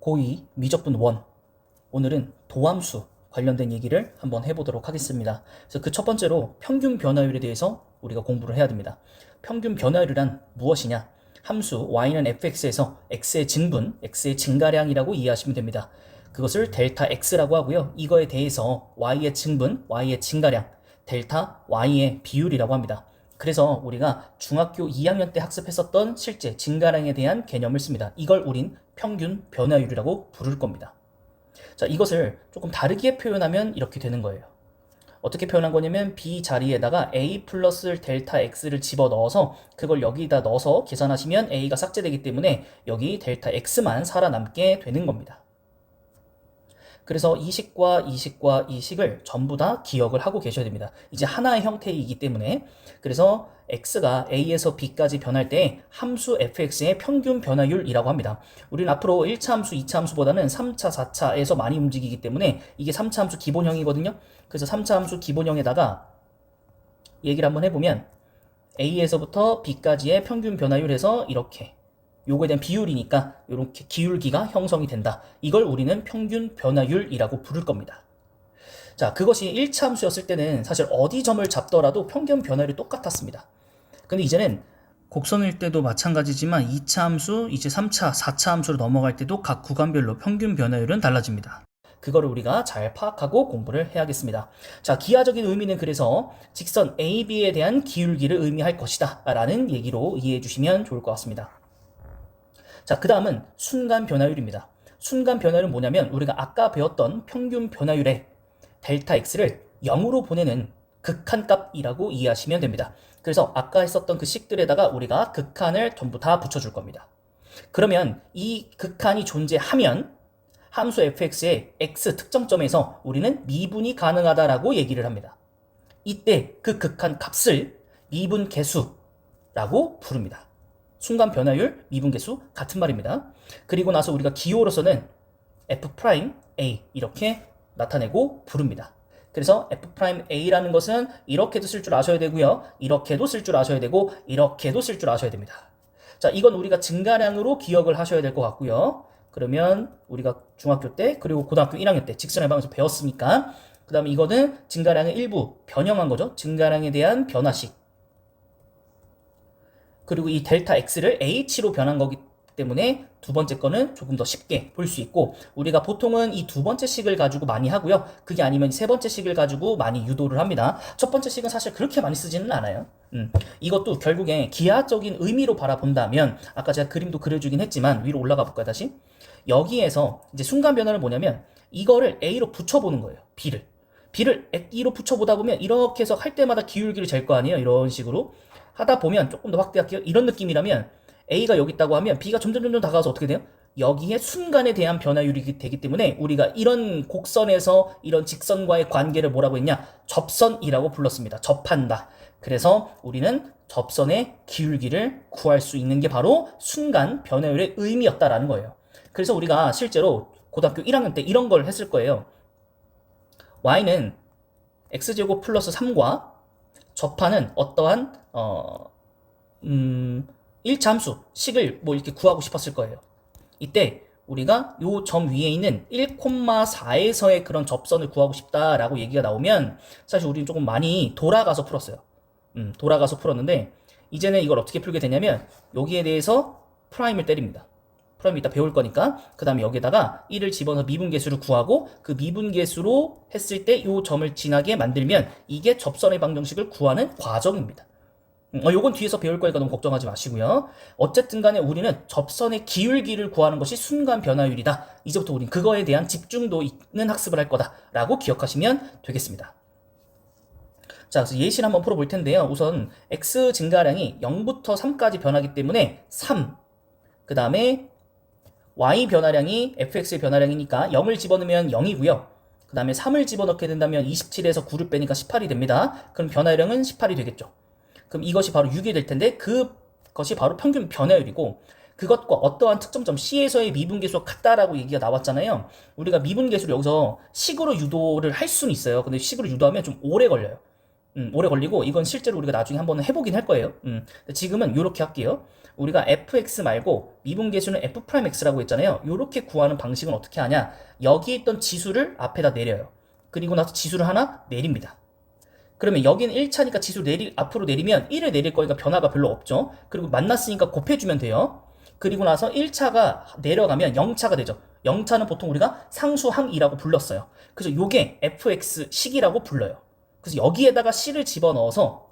고2 미적분 1. 오늘은 도함수 관련된 얘기를 한번 해보도록 하겠습니다. 그래서 그 첫 번째로 평균 변화율에 대해서 우리가 공부를 해야 됩니다. 평균 변화율이란 무엇이냐? 함수 y는 fx에서 x의 증분, x의 증가량이라고 이해하시면 됩니다. 그것을 델타 x라고 하고요. 이거에 대해서 y의 증분, y의 증가량, 델타 y의 비율이라고 합니다. 그래서 우리가 중학교 2학년 때 학습했었던 실제 증가량에 대한 개념을 씁니다. 이걸 우린 평균 변화율이라고 부를 겁니다. 자, 이것을 조금 다르게 표현하면 이렇게 되는 거예요. 어떻게 표현한 거냐면 b 자리에다가 a 플러스 델타 x를 집어넣어서 그걸 여기다 넣어서 계산하시면 a가 삭제되기 때문에 여기 델타 x만 살아남게 되는 겁니다. 그래서 이 식과 이 식을 전부 다 기억을 하고 계셔야 됩니다. 이제 하나의 형태이기 때문에. 그래서 x가 a에서 b까지 변할 때 함수 fx의 평균 변화율이라고 합니다. 우리는 앞으로 1차 함수, 2차 함수보다는 3차, 4차에서 많이 움직이기 때문에 이게 3차 함수 기본형이거든요. 그래서 3차 함수 기본형에다가 얘기를 한번 해보면 a에서부터 b까지의 평균 변화율에서 이렇게 요거에 대한 비율이니까 이렇게 기울기가 형성이 된다. 이걸 우리는 평균 변화율이라고 부를 겁니다. 자, 그것이 1차 함수였을 때는 사실 어디 점을 잡더라도 평균 변화율이 똑같았습니다. 근데 이제는 곡선일 때도 마찬가지지만 2차 함수, 이제 3차, 4차 함수로 넘어갈 때도 각 구간별로 평균 변화율은 달라집니다. 그거를 우리가 잘 파악하고 공부를 해야겠습니다. 자, 기하적인 의미는 그래서 직선 AB에 대한 기울기를 의미할 것이다 라는 얘기로 이해해 주시면 좋을 것 같습니다. 자, 그 다음은 순간 변화율입니다. 순간 변화율은 뭐냐면 우리가 아까 배웠던 평균 변화율의 델타 x를 0으로 보내는 극한값이라고 이해하시면 됩니다. 그래서 아까 했었던 그 식들에다가 우리가 극한을 전부 다 붙여줄 겁니다. 그러면 이 극한이 존재하면 함수 fx의 x 특정점에서 우리는 미분이 가능하다라고 얘기를 합니다. 이때 그 극한 값을 미분 계수라고 부릅니다. 순간 변화율, 미분계수 같은 말입니다. 그리고 나서 우리가 기호로서는 f'A 이렇게 나타내고 부릅니다. 그래서 f'A라는 것은 이렇게도 쓸 줄 아셔야 되고요. 이렇게도 쓸 줄 아셔야 되고 이렇게도 쓸 줄 아셔야 됩니다. 자, 이건 우리가 증가량으로 기억을 하셔야 될 것 같고요. 그러면 우리가 중학교 때 그리고 고등학교 1학년 때 직선의 방에서 배웠으니까 그 다음에 이거는 증가량의 일부 변형한 거죠. 증가량에 대한 변화식. 그리고 이 델타 x를 h로 변한 거기 때문에 두 번째 거는 조금 더 쉽게 볼 수 있고 우리가 보통은 이 두 번째 식을 가지고 많이 하고요. 그게 아니면 세 번째 식을 가지고 많이 유도를 합니다. 첫 번째 식은 사실 그렇게 많이 쓰지는 않아요. 이것도 결국에 기하적인 의미로 바라본다면 아까 제가 그림도 그려주긴 했지만 위로 올라가 볼까요 다시? 여기에서 이제 순간 변화는 뭐냐면 이거를 a로 붙여보는 거예요. b를 E로 붙여보다 보면 이렇게 해서 할 때마다 기울기를 잴 거 아니에요. 이런 식으로 하다 보면 조금 더 확대할게요. 이런 느낌이라면 A가 여기 있다고 하면 B가 점점 다가가서 어떻게 돼요? 여기에 순간에 대한 변화율이 되기 때문에 우리가 이런 곡선에서 이런 직선과의 관계를 뭐라고 했냐? 접선이라고 불렀습니다. 접한다. 그래서 우리는 접선의 기울기를 구할 수 있는 게 바로 순간 변화율의 의미였다라는 거예요. 그래서 우리가 실제로 고등학교 1학년 때 이런 걸 했을 거예요. y는 x제곱 플러스 3과 접하는 어떠한 1차 함수 식을 뭐 이렇게 구하고 싶었을 거예요. 이때 우리가 요 점 위에 있는 1,4에서의 그런 접선을 구하고 싶다라고 얘기가 나오면 사실 우리는 조금 많이 돌아가서 풀었어요. 돌아가서 풀었는데 이제는 이걸 어떻게 풀게 되냐면 여기에 대해서 프라임을 때립니다. 프라임 이따 배울 거니까 그 다음에 여기다가 1을 집어넣어 미분계수를 구하고 그 미분계수로 했을 때 이 점을 지나게 만들면 이게 접선의 방정식을 구하는 과정입니다. 요건 뒤에서 배울 거니까 너무 걱정하지 마시고요. 어쨌든 간에 우리는 접선의 기울기를 구하는 것이 순간 변화율이다. 이제부터 우린 그거에 대한 집중도 있는 학습을 할 거다라고 기억하시면 되겠습니다. 자, 그래서 예시를 한번 풀어볼 텐데요. 우선 x 증가량이 0부터 3까지 변하기 때문에 3, 그 다음에 y 변화량이 fx의 변화량이니까 0을 집어넣으면 0이고요. 그 다음에 3을 집어넣게 된다면 27에서 9를 빼니까 18이 됩니다. 그럼 변화량은 18이 되겠죠. 그럼 이것이 바로 6이 될 텐데 그것이 바로 평균 변화율이고 그것과 어떠한 특정점 C에서의 미분계수가 같다라고 얘기가 나왔잖아요. 우리가 미분계수를 여기서 식으로 유도를 할 수는 있어요. 근데 식으로 유도하면 좀 오래 걸려요. 오래 걸리고 이건 실제로 우리가 나중에 한번 해보긴 할 거예요. 지금은 이렇게 할게요. 우리가 fx 말고 미분계수는 f'x라고 했잖아요. 이렇게 구하는 방식은 어떻게 하냐? 여기 있던 지수를 앞에다 내려요. 그리고 나서 지수를 하나 내립니다. 그러면 여기는 1차니까 지수 앞으로 내리면 1을 내릴 거니까 변화가 별로 없죠. 그리고 만났으니까 곱해주면 돼요. 그리고 나서 1차가 내려가면 0차가 되죠. 0차는 보통 우리가 상수항이라고 불렀어요. 그래서 요게 fx식이라고 불러요. 그래서 여기에다가 c를 집어넣어서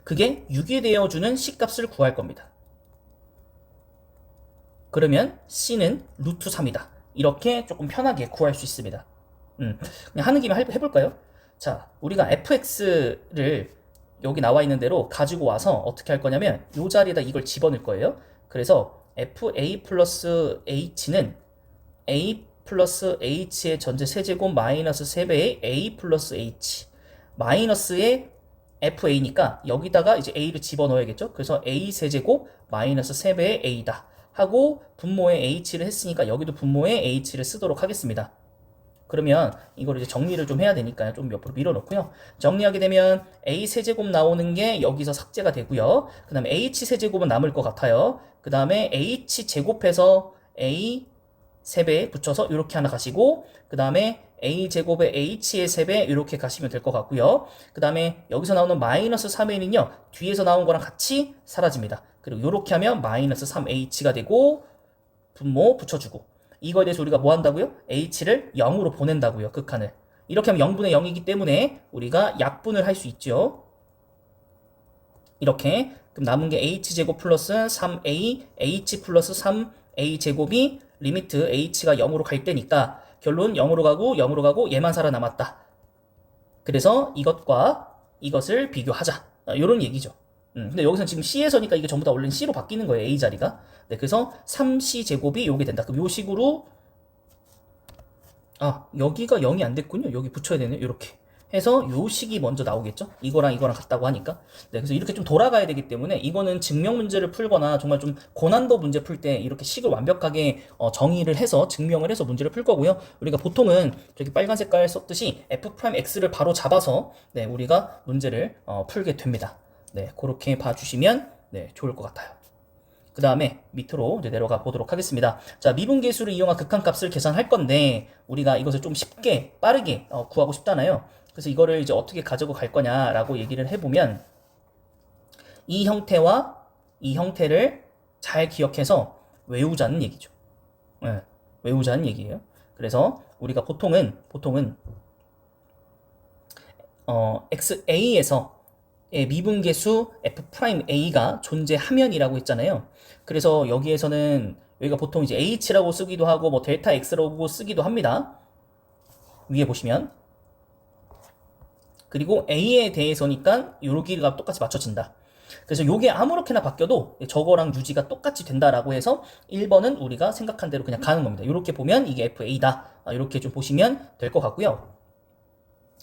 그게 6이 되어주는 c값을 구할 겁니다. 그러면 c는 루트 3이다. 이렇게 조금 편하게 구할 수 있습니다. 그냥 하는 김에 해볼까요? 자, 우리가 fx를 여기 나와 있는 대로 가지고 와서 어떻게 할 거냐면 이 자리에다 이걸 집어넣을 거예요. 그래서 fa 플러스 h는 a 플러스 h의 전체 세제곱 마이너스 3배의 a 플러스 h 마이너스의 fa니까 여기다가 이제 a를 집어넣어야겠죠. 그래서 a 세제곱 마이너스 3배의 a다 하고 분모에 h를 했으니까 여기도 분모에 h를 쓰도록 하겠습니다. 그러면 이걸 이제 정리를 좀 해야 되니까 좀 옆으로 밀어놓고요. 정리하게 되면 a 세제곱 나오는 게 여기서 삭제가 되고요. 그 다음에 h 세제곱은 남을 것 같아요. 그 다음에 h 제곱해서 a 3배 붙여서 이렇게 하나 가시고 그 다음에 a 제곱에 h의 3배 이렇게 가시면 될 것 같고요. 그 다음에 여기서 나오는 마이너스 3a는요. 뒤에서 나온 거랑 같이 사라집니다. 그리고 이렇게 하면 마이너스 3h가 되고 분모 붙여주고 이거에 대해서 우리가 뭐 한다고요? h를 0으로 보낸다고요. 극한을. 이렇게 하면 0분의 0이기 때문에 우리가 약분을 할 수 있죠. 이렇게 그럼 남은 게 h제곱 플러스 3a h 플러스 3a 제곱이 리미트 h가 0으로 갈 때니까 결론 0으로 가고 얘만 살아남았다. 그래서 이것과 이것을 비교하자. 이런 얘기죠. 근데 여기서는 지금 C에서니까 이게 전부 다 원래는 C로 바뀌는 거예요. A 자리가. 네, 그래서 3C 제곱이 요게 된다. 그럼 요 식으로 여기가 0이 안 됐군요. 여기 붙여야 되네요. 이렇게 해서 요 식이 먼저 나오겠죠. 이거랑 이거랑 같다고 하니까. 네, 그래서 이렇게 좀 돌아가야 되기 때문에 이거는 증명 문제를 풀거나 정말 좀 고난도 문제 풀 때 이렇게 식을 완벽하게 정의를 해서 증명을 해서 문제를 풀 거고요. 우리가 보통은 이렇게 빨간 색깔 썼듯이 f'x를 바로 잡아서 네, 우리가 문제를 풀게 됩니다. 네, 그렇게 봐주시면 네, 좋을 것 같아요. 그 다음에 밑으로 이제 내려가 보도록 하겠습니다. 자, 미분계수를 이용한 극한값을 계산할 건데 우리가 이것을 좀 쉽게 빠르게 구하고 싶잖아요. 그래서 이거를 이제 어떻게 가지고 갈 거냐라고 얘기를 해보면 이 형태와 이 형태를 잘 기억해서 외우자는 얘기죠. 네, 외우자는 얘기예요. 그래서 우리가 보통은 xa에서 미분계수 f'a가 존재하면이라고 했잖아요. 그래서 여기에서는 여기가 보통 이제 h라고 쓰기도 하고 뭐 델타 x라고 쓰기도 합니다. 위에 보시면 그리고 a에 대해서니까 여기가 똑같이 맞춰진다. 그래서 요게 아무렇게나 바뀌어도 저거랑 유지가 똑같이 된다라고 해서 1번은 우리가 생각한 대로 그냥 가는 겁니다. 이렇게 보면 이게 fa다. 이렇게 좀 보시면 될 것 같고요.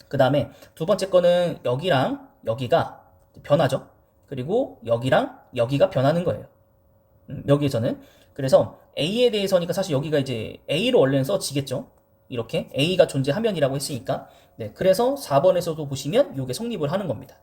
그 다음에 두 번째 거는 여기랑 여기가 변하죠. 그리고 여기랑 여기가 변하는 거예요. 여기에서는. 그래서 A에 대해서니까 사실 여기가 이제 A로 원래는 써지겠죠. 이렇게 A가 존재하면이라고 했으니까. 네, 그래서 4번에서도 보시면 이게 성립을 하는 겁니다.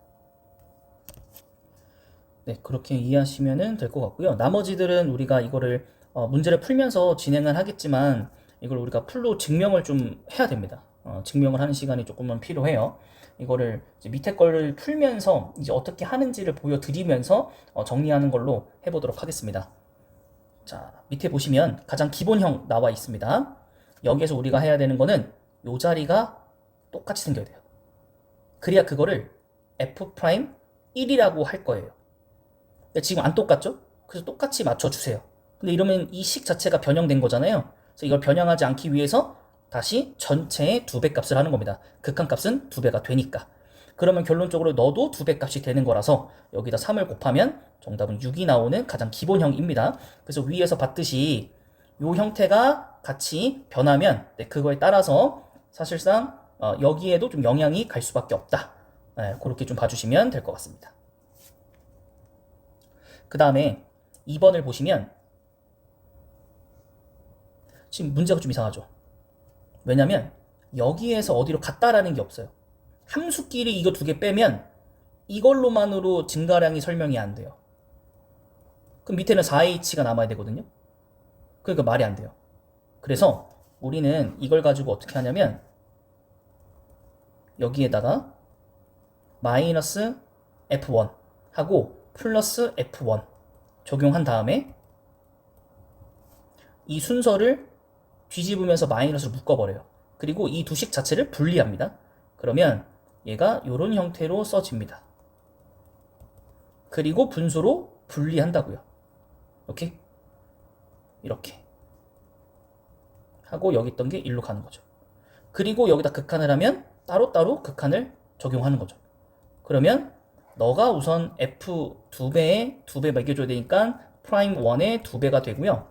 네, 그렇게 이해하시면 될 것 같고요. 나머지들은 우리가 이거를 문제를 풀면서 진행을 하겠지만 이걸 우리가 풀로 증명을 좀 해야 됩니다. 증명을 하는 시간이 조금은 필요해요. 이거를 이제 밑에 거를 풀면서 이제 어떻게 하는지를 보여드리면서 정리하는 걸로 해보도록 하겠습니다. 자, 밑에 보시면 가장 기본형 나와 있습니다. 여기에서 우리가 해야 되는 거는 요 자리가 똑같이 생겨야 돼요. 그래야 그거를 f'1이라고 할 거예요. 근데 지금 안 똑같죠? 그래서 똑같이 맞춰주세요. 근데 이러면 이 식 자체가 변형된 거잖아요. 그래서 이걸 변형하지 않기 위해서 다시 전체의 2배 값을 하는 겁니다. 극한값은 2배가 되니까. 그러면 결론적으로 넣어도 2배 값이 되는 거라서 여기다 3을 곱하면 정답은 6이 나오는 가장 기본형입니다. 그래서 위에서 봤듯이 이 형태가 같이 변하면 네, 그거에 따라서 사실상 여기에도 좀 영향이 갈 수밖에 없다. 네, 그렇게 좀 봐주시면 될 것 같습니다. 그 다음에 2번을 보시면 지금 문제가 좀 이상하죠. 왜냐면 여기에서 어디로 갔다라는 게 없어요. 함수끼리 이거 두 개 빼면 이걸로만으로 증가량이 설명이 안 돼요. 그럼 밑에는 4h가 남아야 되거든요. 그러니까 말이 안 돼요. 그래서 우리는 이걸 가지고 어떻게 하냐면 여기에다가 마이너스 F1 하고 플러스 F1 적용한 다음에 이 순서를 뒤집으면서 마이너스를 묶어버려요. 그리고 이 두 식 자체를 분리합니다. 그러면 얘가 이런 형태로 써집니다. 그리고 분수로 분리한다고요. 오케이? 이렇게 하고 여기 있던 게 1로 가는 거죠. 그리고 여기다 극한을 하면 따로따로 극한을 적용하는 거죠. 그러면 너가 우선 F 2배에 2배 매겨줘야 되니까 프라임 1의 2배가 되고요.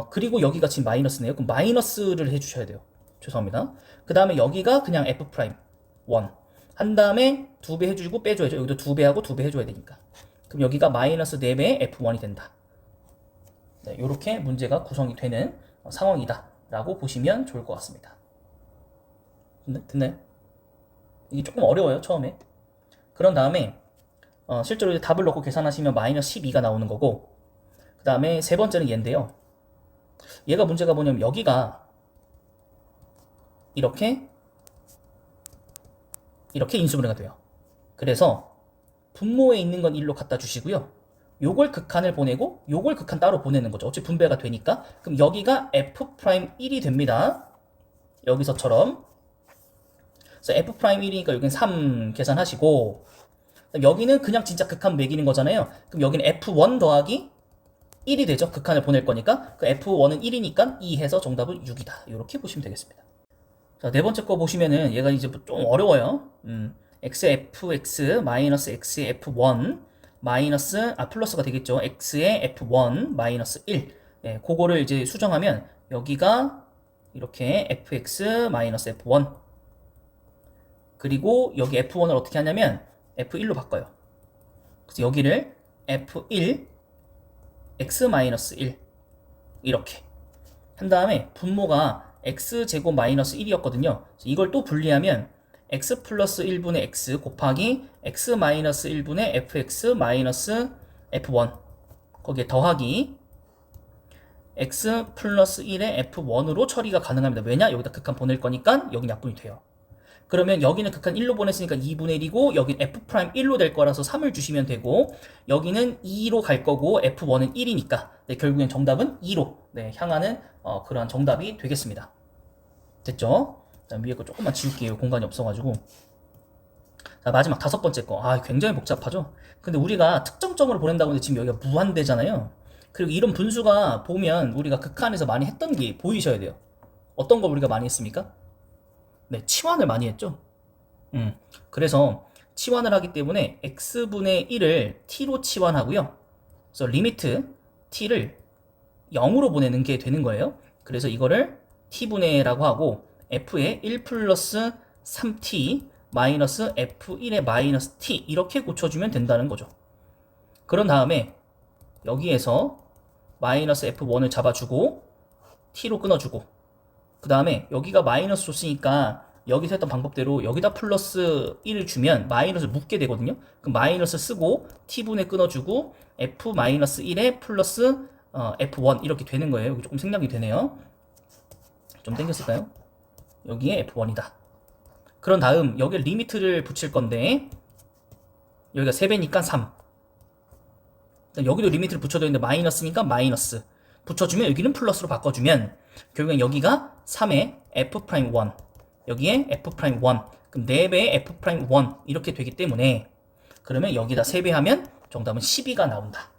그리고 여기가 지금 마이너스네요. 그럼 마이너스를 해주셔야 돼요. 죄송합니다. 그 다음에 여기가 그냥 F 프라임 1 한 다음에 2배 해주고 빼줘야죠. 여기도 2배하고 2배 해줘야 되니까. 그럼 여기가 마이너스 4배의 F1이 된다. 네, 이렇게 문제가 구성이 되는 상황이다 라고 보시면 좋을 것 같습니다. 됐나요? 이게 조금 어려워요, 처음에. 그런 다음에 실제로 이제 답을 넣고 계산하시면 마이너스 12가 나오는 거고, 그 다음에 세 번째는 얘인데요. 얘가 문제가 뭐냐면 여기가 이렇게 인수분해가 돼요. 그래서 분모에 있는 건 1로 갖다 주시고요. 요걸 극한을 보내고 요걸 극한 따로 보내는 거죠. 어차피 분배가 되니까. 그럼 여기가 F'1이 됩니다. 여기서처럼. 그래서 F'1이니까 여기는 3 계산하시고, 여기는 그냥 진짜 극한 매기는 거잖아요. 그럼 여기는 F1 더하기 1이 되죠. 극한을 보낼 거니까. 그 F1은 1이니까 2 해서 정답은 6이다. 이렇게 보시면 되겠습니다. 자, 네 번째 거 보시면은 얘가 이제 좀 어려워요. x의 fx 마이너스 x의 f1 마이너스 플러스가 되겠죠. x의 f1 마이너스 1. 네, 그거를 이제 수정하면 여기가 이렇게 fx 마이너스 f1 그리고 여기 f1을 어떻게 하냐면 f1로 바꿔요. 그래서 여기를 f1 x 마이너스 1 이렇게 한 다음에 분모가 x제곱 마이너스 1이었거든요. 이걸 또 분리하면 x 플러스 1분의 x 곱하기 x 마이너스 1분의 fx 마이너스 f1 거기에 더하기 x 플러스 1의 f1으로 처리가 가능합니다. 왜냐? 여기다 극한 보낼 거니까 여기 약분이 돼요. 그러면 여기는 극한 1로 보냈으니까 2분의 1이고 여긴 f'1로 될 거라서 3을 주시면 되고 여기는 2로 갈 거고 f1은 1이니까 네, 결국엔 정답은 2로 네, 향하는 그러한 정답이 되겠습니다. 됐죠? 자, 위에 거 조금만 지울게요. 공간이 없어가지고. 자, 마지막 다섯 번째 거. 굉장히 복잡하죠? 근데 우리가 특정점으로 보낸다고 했는데 지금 여기가 무한대잖아요. 그리고 이런 분수가 보면 우리가 극한에서 많이 했던 게 보이셔야 돼요. 어떤 걸 우리가 많이 했습니까? 네, 치환을 많이 했죠. 그래서 치환을 하기 때문에 x분의 1을 t로 치환하고요. 그래서 리미트 t를 0으로 보내는 게 되는 거예요. 그래서 이거를 t분의라고 하고 f의 1 플러스 3t 마이너스 f1의 마이너스 t 이렇게 고쳐주면 된다는 거죠. 그런 다음에 여기에서 마이너스 f1을 잡아주고 t로 끊어주고 그 다음에 여기가 마이너스 줬으니까 여기서 했던 방법대로 여기다 플러스 1을 주면 마이너스를 묶게 되거든요. 그럼 마이너스 쓰고 t분의 끊어주고 f-1에 플러스 f1 이렇게 되는 거예요. 여기 조금 생략이 되네요. 좀 당겼을까요? 여기에 f1이다. 그런 다음 여기에 리미트를 붙일 건데 여기가 3배니까 3. 여기도 리미트를 붙여도 되는데 마이너스니까 마이너스. 붙여주면 여기는 플러스로 바꿔주면 결국엔 여기가 3의 f'1 여기에 f'1 그럼 4배의 f'1 이렇게 되기 때문에 그러면 여기다 3배 하면 정답은 12가 나온다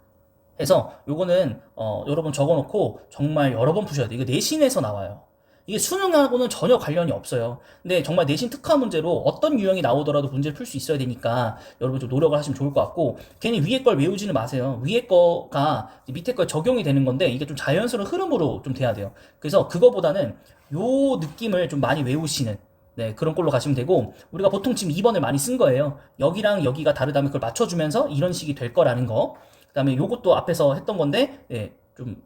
해서 요거는 여러분 적어놓고 정말 여러 번 푸셔야 돼요. 이거 내신에서 나와요. 이게 수능하고는 전혀 관련이 없어요. 근데 정말 내신 특화 문제로 어떤 유형이 나오더라도 문제를 풀 수 있어야 되니까 여러분 좀 노력을 하시면 좋을 것 같고 괜히 위에 걸 외우지는 마세요. 위에 거가 밑에 거에 적용이 되는 건데 이게 좀 자연스러운 흐름으로 좀 돼야 돼요. 그래서 그거보다는 요 느낌을 좀 많이 외우시는 네, 그런 걸로 가시면 되고 우리가 보통 지금 2번을 많이 쓴 거예요. 여기랑 여기가 다르다면 그걸 맞춰주면서 이런 식이 될 거라는 거. 그 다음에 요것도 앞에서 했던 건데 네, 좀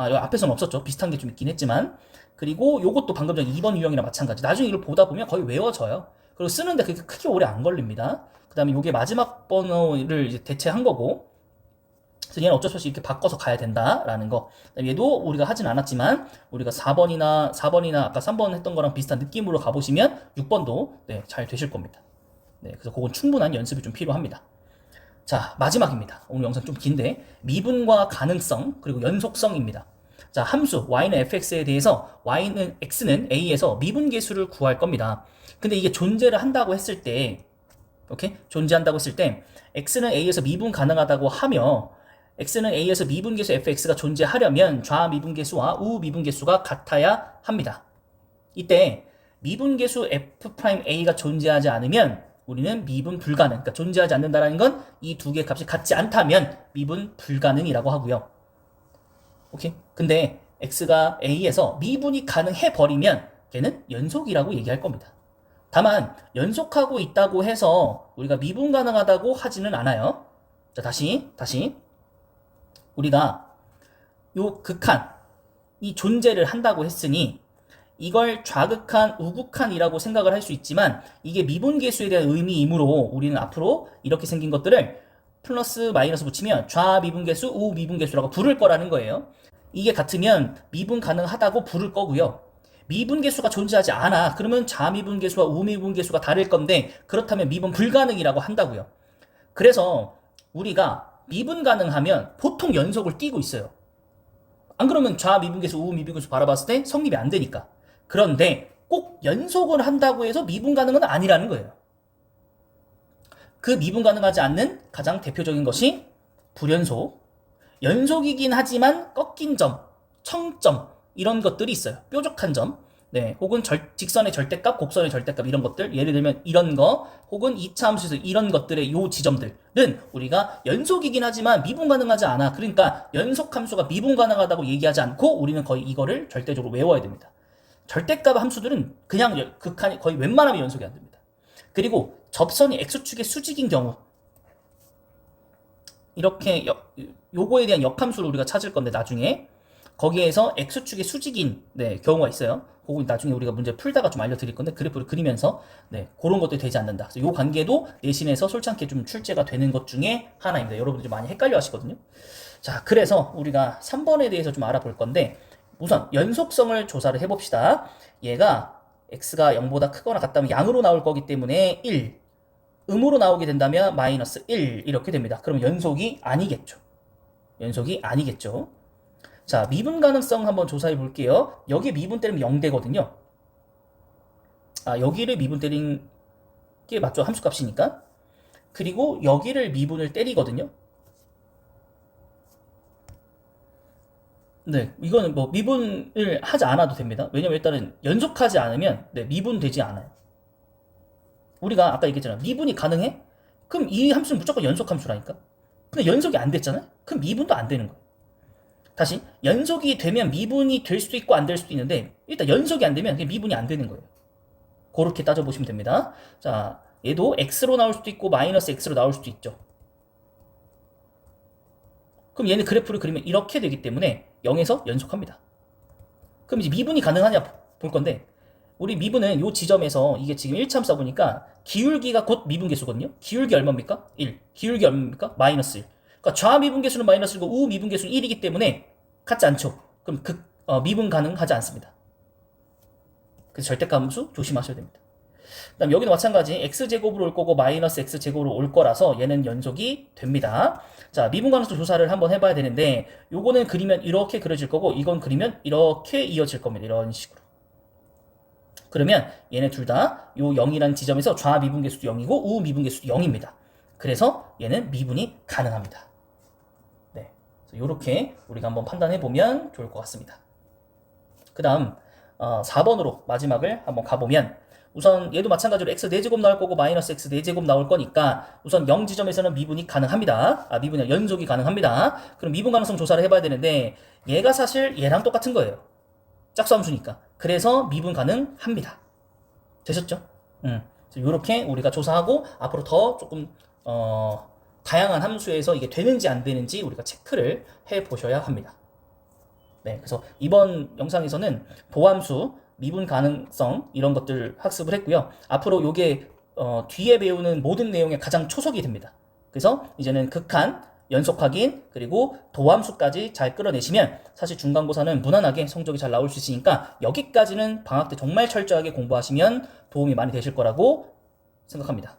여기 앞에서는 없었죠. 비슷한 게 좀 있긴 했지만. 그리고 요것도 방금 전 2번 유형이랑 마찬가지. 나중에 이걸 보다 보면 거의 외워져요. 그리고 쓰는데 그게 크게 오래 안 걸립니다. 그 다음에 요게 마지막 번호를 이제 대체한 거고, 그래서 얘는 어쩔 수 없이 이렇게 바꿔서 가야 된다라는 거. 얘도 우리가 하진 않았지만 우리가 4번이나 아까 3번 했던 거랑 비슷한 느낌으로 가보시면 6번도 네, 잘 되실 겁니다. 네, 그래서 그건 충분한 연습이 좀 필요합니다. 자, 마지막입니다. 오늘 영상 좀 긴데 미분과 가능성 그리고 연속성입니다. 자, 함수 y는 fx에 대해서 x는 a에서 미분계수를 구할 겁니다. 근데 이게 존재를 한다고 했을 때 오케이? 존재한다고 했을 때 x는 a에서 미분 가능하다고 하며 x는 a에서 미분계수 fx가 존재하려면 좌미분계수와 우미분계수가 같아야 합니다. 이때 미분계수 f'a가 존재하지 않으면 우리는 미분 불가능, 그러니까 존재하지 않는다는 건 이 두 개의 값이 같지 않다면 미분 불가능이라고 하고요. 오케이? 근데 x가 a에서 미분이 가능해 버리면 걔는 연속이라고 얘기할 겁니다. 다만 연속하고 있다고 해서 우리가 미분 가능하다고 하지는 않아요. 자, 다시 우리가 요 극한이 존재를 한다고 했으니 이걸 좌극한, 우극한이라고 생각을 할 수 있지만 이게 미분계수에 대한 의미이므로 우리는 앞으로 이렇게 생긴 것들을 플러스 마이너스 붙이면 좌미분계수, 우미분계수라고 부를 거라는 거예요. 이게 같으면 미분 가능하다고 부를 거고요. 미분계수가 존재하지 않아. 그러면 좌미분계수와 우미분계수가 다를 건데 그렇다면 미분 불가능이라고 한다고요. 그래서 우리가 미분 가능하면 보통 연속을 띄고 있어요. 안 그러면 좌미분계수, 우미분계수 바라봤을 때 성립이 안 되니까. 그런데 꼭 연속을 한다고 해서 미분 가능은 아니라는 거예요. 그 미분 가능하지 않는 가장 대표적인 것이 불연속. 연속이긴 하지만 꺾인 점, 청점 이런 것들이 있어요. 뾰족한 점. 네, 혹은 직선의 절대값, 곡선의 절대값 이런 것들, 예를 들면 이런 거, 혹은 2차 함수에서 이런 것들의 요 지점들은 우리가 연속이긴 하지만 미분 가능하지 않아. 그러니까 연속 함수가 미분 가능하다고 얘기하지 않고 우리는 거의 이거를 절대적으로 외워야 됩니다. 절대값 함수들은 그냥 극한이 거의 웬만하면 연속이 안 됩니다. 그리고 접선이 x축의 수직인 경우 이렇게 요거에 대한 역함수를 우리가 찾을 건데 나중에 거기에서 x축의 수직인 경우가 있어요. 그거 나중에 우리가 문제 풀다가 좀 알려드릴 건데 그래프를 그리면서 그런 것들이 되지 않는다. 그래서 요 관계도 내신에서 솔직하게 좀 출제가 되는 것 중에 하나입니다. 여러분들이 많이 헷갈려 하시거든요. 자, 그래서 우리가 3번에 대해서 좀 알아볼 건데 우선 연속성을 조사를 해봅시다. 얘가 x가 0보다 크거나 같다면 양으로 나올 거기 때문에 1, 음으로 나오게 된다면 마이너스 1 이렇게 됩니다. 그럼 연속이 아니겠죠. 연속이 아니겠죠. 자, 미분 가능성 한번 조사해 볼게요. 여기 미분 때리면 0되거든요. 여기를 미분 때린 게 맞죠? 함수값이니까. 그리고 여기를 미분을 때리거든요. 네, 이거는 뭐 미분을 하지 않아도 됩니다. 왜냐면 일단은 연속하지 않으면 미분되지 않아요. 우리가 아까 얘기했잖아요. 미분이 가능해? 그럼 이 함수는 무조건 연속 함수라니까. 근데 연속이 안 됐잖아요? 그럼 미분도 안 되는 거예요. 다시 연속이 되면 미분이 될 수도 있고 안 될 수도 있는데 일단 연속이 안 되면 미분이 안 되는 거예요. 그렇게 따져보시면 됩니다. 자, 얘도 x로 나올 수도 있고 마이너스 x로 나올 수도 있죠. 그럼 얘는 그래프를 그리면 이렇게 되기 때문에 0에서 연속합니다. 그럼 이제 미분이 가능하냐 볼 건데 우리 미분은 이 지점에서 이게 지금 1참 써보니까 기울기가 곧 미분계수거든요. 기울기 얼마입니까? 1. 기울기 얼마입니까? 마이너스 1. 그러니까 좌미분계수는 마이너스 1이고 우미분계수는 1이기 때문에 같지 않죠. 그럼 미분 가능하지 않습니다. 그래서 절대값 함수 조심하셔야 됩니다. 그다음 여기도 마찬가지 x제곱으로 올 거고 마이너스 x제곱으로 올 거라서 얘는 연속이 됩니다. 자, 미분 가능성 조사를 한번 해봐야 되는데 요거는 그리면 이렇게 그려질 거고 이건 그리면 이렇게 이어질 겁니다. 이런 식으로. 그러면 얘네 둘 다 요 0이라는 지점에서 좌미분계수도 0이고 우미분계수도 0입니다. 그래서 얘는 미분이 가능합니다. 네, 이렇게 우리가 한번 판단해 보면 좋을 것 같습니다. 그 다음 4번으로 마지막을 한번 가보면 우선 얘도 마찬가지로 x 4제곱 나올 거고 마이너스 x 4제곱 나올 거니까 우선 0 지점에서는 미분이 가능합니다. 미분이 연속이 가능합니다. 그럼 미분 가능성 조사를 해봐야 되는데 얘가 사실 얘랑 똑같은 거예요. 짝수함수니까. 그래서 미분 가능합니다. 되셨죠? 이렇게 우리가 조사하고 앞으로 더 조금 다양한 함수에서 이게 되는지 안 되는지 우리가 체크를 해 보셔야 합니다. 네, 그래서 이번 영상에서는 도함수, 미분 가능성 이런 것들 학습을 했고요. 앞으로 요게 뒤에 배우는 모든 내용의 가장 초석이 됩니다. 그래서 이제는 극한, 연속 확인, 그리고 도함수까지 잘 끌어내시면 사실 중간고사는 무난하게 성적이 잘 나올 수 있으니까 여기까지는 방학 때 정말 철저하게 공부하시면 도움이 많이 되실 거라고 생각합니다.